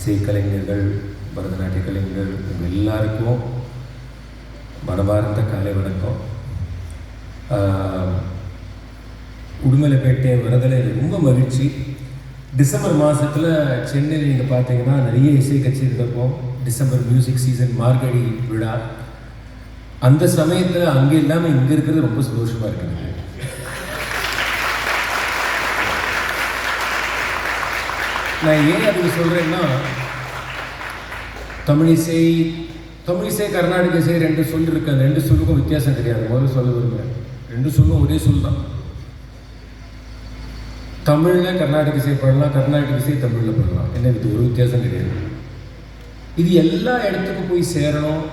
இசைக்கலைஞர்கள், பரதநாட்டிய கலைஞர்கள் உங்கள் எல்லாருக்கும் மனமார்ந்த காலை வணக்கம். உடுமலைப்பேட்டை வரதில் ரொம்ப மகிழ்ச்சி. டிசம்பர் மாதத்தில் சென்னையில் நீங்கள் பார்த்தீங்கன்னா நிறைய இசை கச்சேரி இருக்கும். டிசம்பர் மியூசிக் சீசன், மார்கழி விழா. அந்த சமயத்தில் அங்கே இல்லாமல் இங்கே இருக்கிறது ரொம்ப சந்தோஷமாக இருக்குங்க. நான் ஏன் அதுக்கு சொல்கிறேன்னா, தமிழிசை கர்நாடக இசை ரெண்டு சொல் இருக்கு. அந்த ரெண்டு சொல்லுக்கும் வித்தியாசம் கிடையாது. முதல்ல சொல்ல விரும்புகிறேன், ரெண்டு சொல்லும் ஒரே சொல் தான். தமிழில் கர்நாடக இசை பாடலாம், கர்நாடக இசை தமிழில் பாடலாம். என்ன இது ஒரு வித்தியாசம் கிடையாது. இது எல்லா இடத்துக்கும் போய் சேரணும்,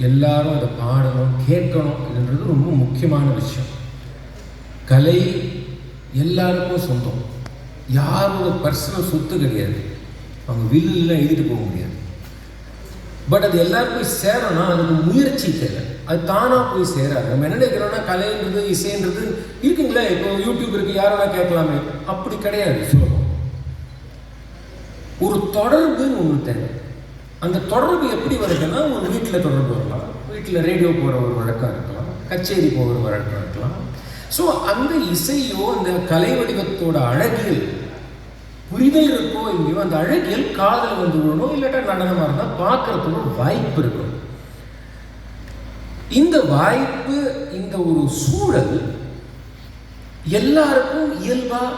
எல்லாரும் அதை பாடணும், கேட்கணும். இதுன்றது ரொம்ப முக்கியமான விஷயம். கலை எல்லாருக்கும் சொந்தம், யாரோட பர்சனல் சொத்து கிடையாது. அவங்க வில்லுலாம் எழுதிட்டு போக முடியாது. பட் அது எல்லாரும் போய் சேரணும்னா அதுக்கு முயற்சி தேவை. அது தானாக போய் சேராது. நம்ம என்ன நினைக்கிறோம்னா கலைன்றது இசைன்றது இருக்குங்களே, இப்போ யூடியூப் இருக்குது, யாரோட கேட்கலாமே, அப்படி கிடையாது. சொல்லணும், ஒரு தொடர்புன்னு ஒன்று தேவை. அந்த தொடர்பு எப்படி வருதுன்னா, ஒரு வீட்டில் தொடர்பு வரலாம், வீட்டில் ரேடியோ போகிற ஒரு வழக்கம் இருக்கலாம், கச்சேரி போகிற வழக்கம் இருக்கலாம். ஸோ அந்த இசையோ அந்த கலை வடிவத்தோட அழகியல் புரிதல் இருக்கோ இல்லையோ, அந்த அழகியல் காதல் வந்து விடணும், இல்லாட்டா நடனமாக இருந்தால் பார்க்கறதுக்கு ஒரு வாய்ப்பு இருக்கும். இந்த வாய்ப்பு, இந்த ஒரு சூழல் எல்லாருக்கும் இயல்பாக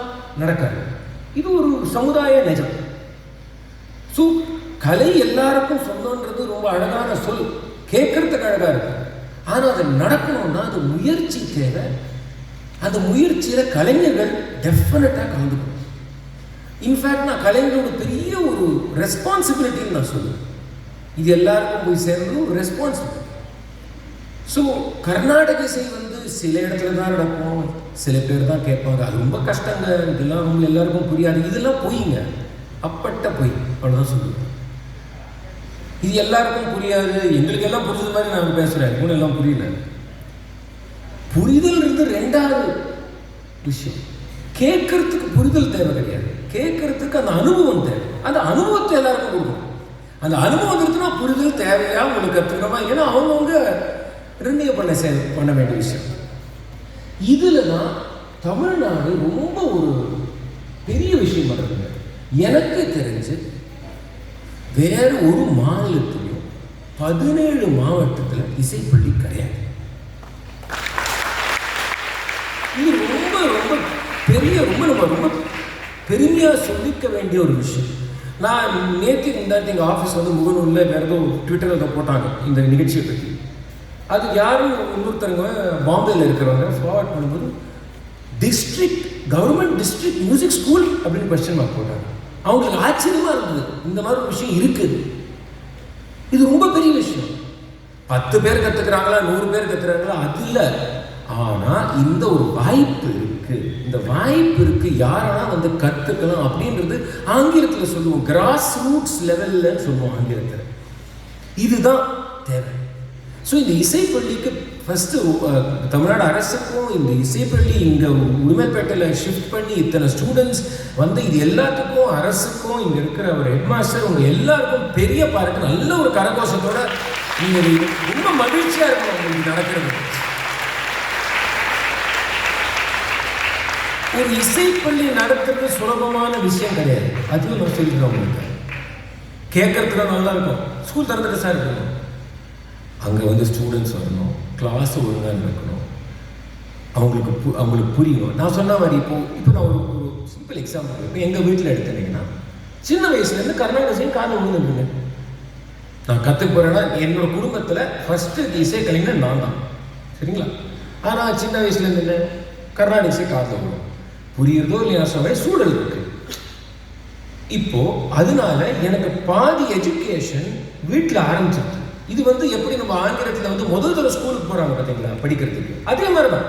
நடக்காது. இது ஒரு சமுதாய நிஜம். ஸோ கலை எல்லாருக்கும் சொந்தன்றது ரொம்ப அழகான சொல், கேட்கறதுக்கு அழகாக இருக்கு. ஆனால் அது நடக்கணும்னா அது முயற்சி தேவை. அந்த முயற்சியில் கலைஞர்கள் டெஃபினட்டாக கலந்துக்கணும். இன்ஃபேக்ட் நான் கலைஞரோட பெரிய ஒரு ரெஸ்பான்சிபிலிட்டின்னு நான் சொல்லுவேன். இது எல்லாருக்கும் போய் சேர்ந்து ஒரு ரெஸ்பான்சிபிலிட்டி. ஸோ கர்நாடக இசை வந்து சில இடத்துல தான் நடக்கும், சில பேர் தான் கேட்பாங்க. அது ரொம்ப கஷ்டங்க, இதெல்லாம் ரொம்ப எல்லாருக்கும் புரியாது. இதெல்லாம் பொய்ங்க, அப்பட்ட பொய், அவ்வளோதான் சொல்லுவேன். இது எல்லாருக்கும் புரியாது, எங்களுக்கு எல்லாம் புரிஞ்சது மாதிரி நான் பேசுகிறேன், கூட எல்லாம் புரியல. புரிதல் இருந்து ரெண்டாவது விஷயம். கேட்கறதுக்கு புரிதல் தேவை கிடையாது, கேட்கறதுக்கு அந்த அனுபவம் தேவை. அந்த அனுபவத்தை எல்லாருக்கும் கொடுக்கணும். அந்த அனுபவம் இருக்குன்னா புரிதல் தேவையா உங்களுக்கு கற்றுக்கணுமா, ஏன்னா அவங்கவுங்க ரெண்டிய பண்ண வேண்டிய விஷயம். இதில் தான் தமிழ்நாடு ரொம்ப ஒரு பெரிய விஷயம் பண்ணுறது. எனக்கு தெரிஞ்சு வேற ஒரு மாநிலத்திலையும் 17 மாவட்டத்தில் இசைப்பள்ளி கிடையாது. இது ரொம்ப ரொம்ப பெரிய, ரொம்ப பெருமையாக சொல்லிக்க வேண்டிய ஒரு விஷயம். நான் நேற்று எங்கள் ஆஃபீஸ் வந்து முகநூலில் வேறு ஏதோ ட்விட்டரில் போட்டாங்க இந்த நிகழ்ச்சியை பற்றி. அது யாரும் இன்னொருத்தருங்க பாம்பேயில் இருக்கிறவங்க ஃபார்வர்ட் பண்ணும்போது கவர்மெண்ட் டிஸ்ட்ரிக்ட் மியூசிக் ஸ்கூல் அப்படின்னு கொஸ்டின் மார்க் போட்டாங்க. அவங்களுக்கு ஆச்சரியமாக இருந்தது, இந்த மாதிரி ஒரு விஷயம் இருக்குது. இது ரொம்ப பெரிய விஷயம். 10 பேர் கற்றுக்கிறாங்களா, 100 பேர் கற்றுக்கிறாங்களா, அது இல்லை. ஆனால் இந்த ஒரு வாய்ப்பு இருக்கு, இந்த வாய்ப்பு இருக்கு, யாரெல்லாம் வந்து கற்றுக்கலாம் அப்படின்றது ஆங்கிலத்தில் சொல்லுவோம், கிராஸ் ரூட்ஸ் லெவலில் சொல்லுவோம் ஆங்கிலத்தில். இதுதான் தேவை. ஸோ இந்த இசைப்பள்ளிக்கு ஃபஸ்ட்டு தமிழ்நாடு அரசுக்கும் இந்த இசைப்பள்ளி இங்கே உடுமலைப்பேட்டையில் ஷிஃப்ட் பண்ணி இத்தனை ஸ்டூடெண்ட்ஸ் வந்து இது எல்லாத்துக்கும் அரசுக்கும் இங்கே இருக்கிற ஒரு ஹெட்மாஸ்டர் உங்கள் எல்லாருக்கும் பெரிய பாராட்டு. நல்ல ஒரு கரகோஷத்தோட நீங்கள் ரொம்ப மகிழ்ச்சியாக இருக்கும் உங்களுக்கு நடக்கிறது. ஒரு இசைப்பள்ளி நடத்துறது சுலபமான விஷயம் கிடையாது. அதுவும் நான் சொல்லிக்கிறேன் உங்களுக்கு. கேட்கறதுக்கு நல்லா இருக்கும். ஸ்கூல் திறந்துட்டு சார் இருக்கணும், அங்கே வந்து ஸ்டூடெண்ட்ஸ் வரணும், கிளாஸ் ஒழுங்காக இருக்கணும், அவங்களுக்கு புரியணும். நான் சொன்ன மாதிரி இப்போ நான் ஒரு சிம்பிள் எக்ஸாம்பிள். இப்போ எங்கள் வீட்டில் எடுத்துட்டீங்கன்னா சின்ன வயசுலேருந்து கர்நாடக இசை காதை விழுந்துருங்க. நான் கற்றுக்க போகிறேன்னா என்னோட குடும்பத்தில் ஃபஸ்ட்டு இசை கலைஞர் நான் தான், சரிங்களா? ஆனால் சின்ன வயசுலேருந்து என்ன கர்நாடக இசை காதை விழும், புரியுறதோ இல்லையா சொல்ல சூழல் இருக்கு. இப்போ அதனால எனக்கு பாதி எஜுகேஷன் வீட்டில் ஆரம்பிச்சிருக்கு. இது வந்து எப்படி நம்ம ஆங்கிலத்தில் வந்து முதல் தடவை ஸ்கூலுக்கு போகிறாங்க பார்த்தீங்களா படிக்கிறதுக்கு, அதே மாதிரி தான்.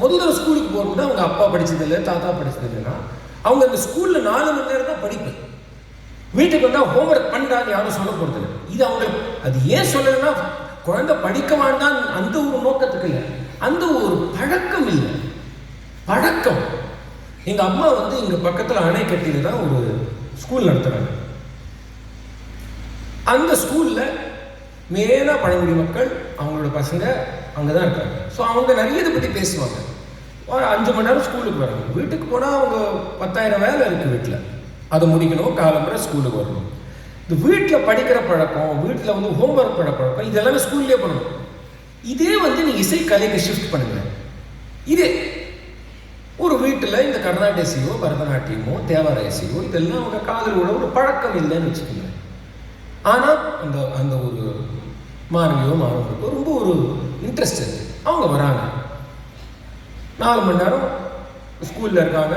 முதல் தடவை ஸ்கூலுக்கு போகும்போது அவங்க அப்பா படித்ததில்லை, தாத்தா படித்ததில்லைன்னா அவங்க அந்த ஸ்கூலில் 4 மணி நேரம் தான் படிப்பு. வீட்டுக்கு வந்தால் ஹோம்ஒர்க் பண்ணுறாங்க, யாரும் சொல்ல போகிறது. இது அவங்களுக்கு அது ஏன் சொல்லலைன்னா குழந்தை படிக்க வேண்டாம் அந்த ஒரு நோக்கத்துக்கு இல்லை, அந்த ஒரு பழக்கம் இல்லை. பழக்கம். எங்கள் அம்மா வந்து இங்கே பக்கத்தில் அணைக்கட்டியில் தான் ஒரு ஸ்கூல் நடத்துகிறாங்க. அந்த ஸ்கூலில் மெயினாக பழங்குடி மக்கள் அவங்களோட பசங்க அங்கே தான் இருக்காங்க. ஸோ அவங்க நிறைய இதை பற்றி பேசுவாங்க. 5 மணி நேரம் ஸ்கூலுக்கு வராங்க. வீட்டுக்கு போனால் அவங்க 10,000 வேலை இருக்குது வீட்டில், அதை முடிக்கணும், காலம்புற ஸ்கூலுக்கு வரணும். இந்த வீட்டில் படிக்கிற பழக்கம், வீட்டில் வந்து ஹோம்ஒர்க் பண்ண பழக்கம், இதெல்லாமே ஸ்கூல்லேயே பண்ணணும். இதே வந்து நீங்கள் இசைக்கலைக்கு ஷிஃப்ட் பண்ணுங்க. இதே ஒரு வீட்டில் இந்த கர்நாடக இசையோ பரதநாட்டியமோ தேவார இசையோ இதெல்லாம் அவங்க காதலோட ஒரு பழக்கம் இல்லைன்னு வச்சுக்கோங்க. ஆனால் அந்த அந்த ஒரு மாணவியோ மாணவர்களுக்கோ ரொம்ப ஒரு இன்ட்ரெஸ்ட் இருக்குது. அவங்க வராங்க, 4 மணி நேரம் ஸ்கூலில் இருக்காங்க,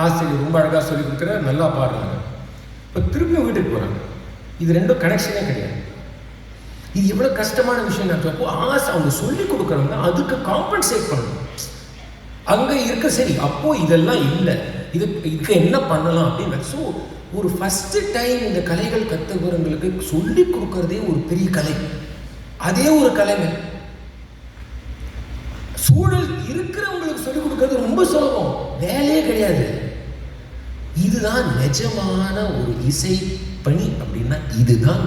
ஆசிரியர் ரொம்ப அழகாக சொல்லி கொடுக்குற, நல்லா பாடுறாங்க. இப்போ திருப்பியும் வீட்டுக்கு போகிறாங்க. இது ரெண்டும் கனெக்ஷனே கிடையாது. இது எவ்வளோ கஷ்டமான விஷயம் அப்போ ஆசை அவங்க சொல்லி கொடுக்குறாங்க, அதுக்கு காம்பன்சேட் பண்ணணும். அங்கே இருக்க சரி, அப்போது இதெல்லாம் இல்லை, இதுக்கு என்ன பண்ணலாம் அப்படின்னு. ஸோ ஒரு ஃபஸ்ட்டு டைம் இந்த கலைகள் கற்றுக்கிறவங்களுக்கு சொல்லி கொடுக்கறதே ஒரு பெரிய கலை. அதே ஒரு கலைங்க. சூழல் இருக்கிறவங்களுக்கு சொல்லிக் கொடுக்கறது ரொம்ப சுலபம், வேலையே கிடையாது. இதுதான் நிஜமான ஒரு இசை பணி அப்படின்னா இதுதான்.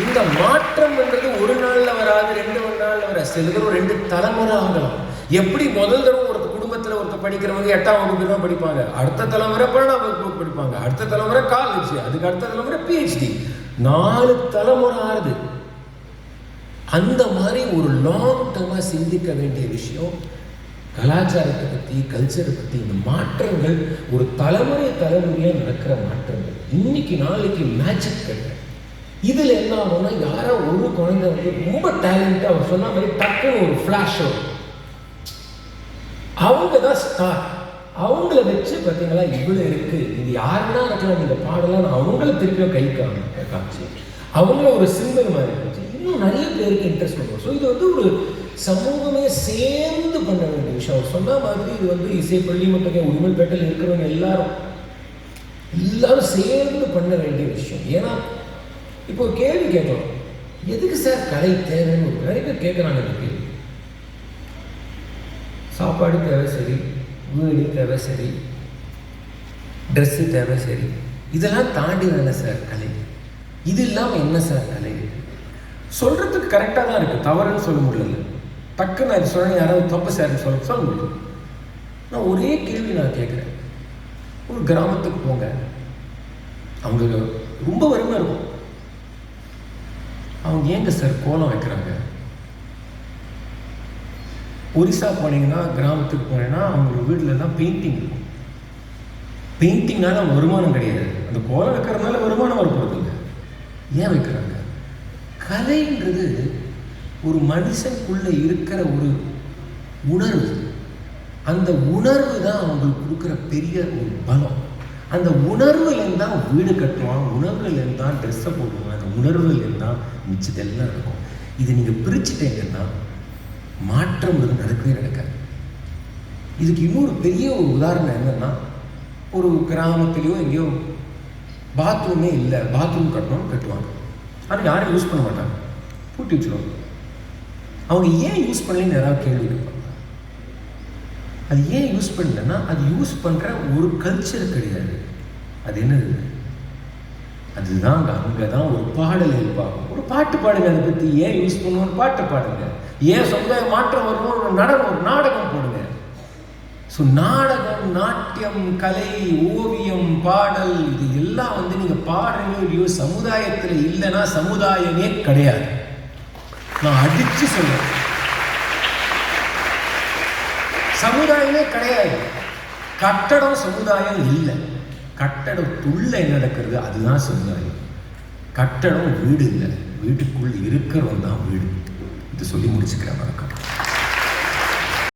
இந்த மாற்றம் என்றது ஒரு நாள்ல வராது, 2 நாள்ல வராது. சில தடவை 2 தலைமுறை ஆகலாம். எப்படி முதல் தடவை ஒரு குடும்பத்தில் ஒருத்தர் படிக்கிறவங்க 8ஆம் வகுப்பு தான் படிப்பாங்க, அடுத்த தலைமுறை 12ஆம் வகுப்பு படிப்பாங்க, அடுத்த தலைமுறை காலேஜ், அதுக்கு அடுத்த தலைமுறை PhD, 4 தலைமுறை ஆறுது. அந்த மாதிரி ஒரு லாங் டர்மாக சிந்திக்க வேண்டிய விஷயம் கலாச்சாரத்தை பற்றி, கல்ச்சரை பற்றி. இந்த மாற்றங்கள் ஒரு தலைமுறையாக நடக்கிற மாற்றங்கள். இன்னைக்கு நாளைக்கு மேஜிக் கிடையாது. இதில் என்ன ஆகும்னா, யாரோ ஒரு குழந்தை வந்து ரொம்ப டேலண்டாக அவர் சொன்ன மாதிரி டக்குன்னு ஒரு ஃப்ளாஷ் வரும், அவங்க தான் ஸ்டார். அவங்கள வச்சு பார்த்தீங்களா இவ்வளோ இருக்குது, இது யாருன்னா இருக்கலாம், இந்த பாடலாம் அவங்கள திருப்பியும் கை காமிச்சு அவங்கள ஒரு சிம்பிள் மாதிரி இருந்துச்சு. இன்னும் நிறைய பேருக்கு இன்ட்ரெஸ்ட் பண்ணுவோம். ஸோ இது வந்து ஒரு சமூகமே சேர்ந்து பண்ண வேண்டிய விஷயம். அவர் சொன்ன மாதிரி இது வந்து இசைப்பள்ளி மட்டும் உடுமல்பேட்டையில் இருக்கிறவங்க எல்லாரும் சேர்ந்து பண்ண வேண்டிய விஷயம். ஏன்னா இப்போ ஒரு கேள்வி கேட்கலாம், எதுக்கு சார் கலை தேவைன்னு நிறைய பேர் கேட்குறாங்க. இந்த கேள்வி, சாப்பாடு தேவை சரி, வீடு தேவை சரி, ட்ரெஸ்ஸு தேவை சரி, இதெல்லாம் தாண்டி தானே சார் கலை? இது இல்லாமல் என்ன சார் கலை? சொல்கிறதுக்கு கரெக்டாக தான் இருக்குது, தவறுன்னு சொல்ல முடியல. டக்கு நான் இது சொல்ல யாராவது தப்பு சார்னு சொல்ல முடியும். நான் ஒரே கேள்வி நான் கேட்குறேன். ஒரு கிராமத்துக்கு போங்க, அவங்க ரொம்ப வறுமை இருக்கும், அவங்க ஏங்க சார் கோலம் வைக்கிறாங்க? ஒரிசா போனீங்கன்னா, கிராமத்துக்கு போனீங்கன்னா அவங்க வீட்டிலலாம் பெயிண்டிங் இருக்கும். பெயிண்டிங்னால வருமானம் கிடையாது, அந்த கோலம் வைக்கிறதுனால வருமானம் வரப்போகிறது இல்லை. ஏன் வைக்கிறாங்க? கலைன்றது ஒரு மனுஷனுக்குள்ளே இருக்கிற ஒரு உணர்வு. அந்த உணர்வு தான் அவங்களுக்கு கொடுக்குற பெரிய ஒரு பலம். அந்த உணர்வுலேருந்து தான் வீடு கட்டுவான், உணர்வுலேருந்து தான் ட்ரெஸ்ஸை போடுவான், அந்த உணர்வுலேருந்து தான் மிச்சதெல்லாம் இருக்கும். இது நீங்கள் பிரிச்சுட்டீங்கன்னா மாற்றம் நடக்கவே நடக்காது. இதுக்கு இன்னொரு பெரிய ஒரு உதாரணம் என்னன்னா, ஒரு கிராமத்துலேயோ எங்கேயோ பாத்ரூமே இல்லை, பாத்ரூம் கட்டுவாங்க, ஆனால் யாரும் யூஸ் பண்ண மாட்டாங்க, பூட்டி வச்சுருவாங்க. அவங்க ஏன் யூஸ் பண்ணலன்னு யாராவது கேள்வி கேட்பாங்க. அது ஏன் யூஸ் பண்ணலன்னா, அது யூஸ் பண்ணுற ஒரு கல்ச்சர் கிடையாது. அது என்னது? அதுதான் அங்கே தான் ஒரு பாடல் இருப்பாங்க, ஒரு பாட்டு பாடுங்க, அதை பற்றி ஏன் யூஸ் பண்ணுவோன்னு பாட்டு பாடுங்க. ஏன் சமுதாய மாற்றம் வரணும், ஒரு நாடகம் போடுங்க. ஸோ நாடகம், நாட்டியம், கலை, ஓவியம், பாடல், இது எல்லாம் வந்து நீங்கள் பாடுறீங்க இல்லையோ, சமுதாயத்தில் இல்லைன்னா சமுதாயமே கிடையாது. நான் அடிச்சு சொல்றேன், சமுதாயமே கிடையாது. கட்டடம் சமுதாயம் இல்லை, கட்டடத்துள்ள என்ன நடக்கிறது அதுதான் சமுதாயம். கட்டடம் வீடு இல்லை, வீட்டுக்குள் இருக்கிறவன் தான் வீடு. இது சொல்லி முடிச்சுக்கிறேன். வணக்கம்.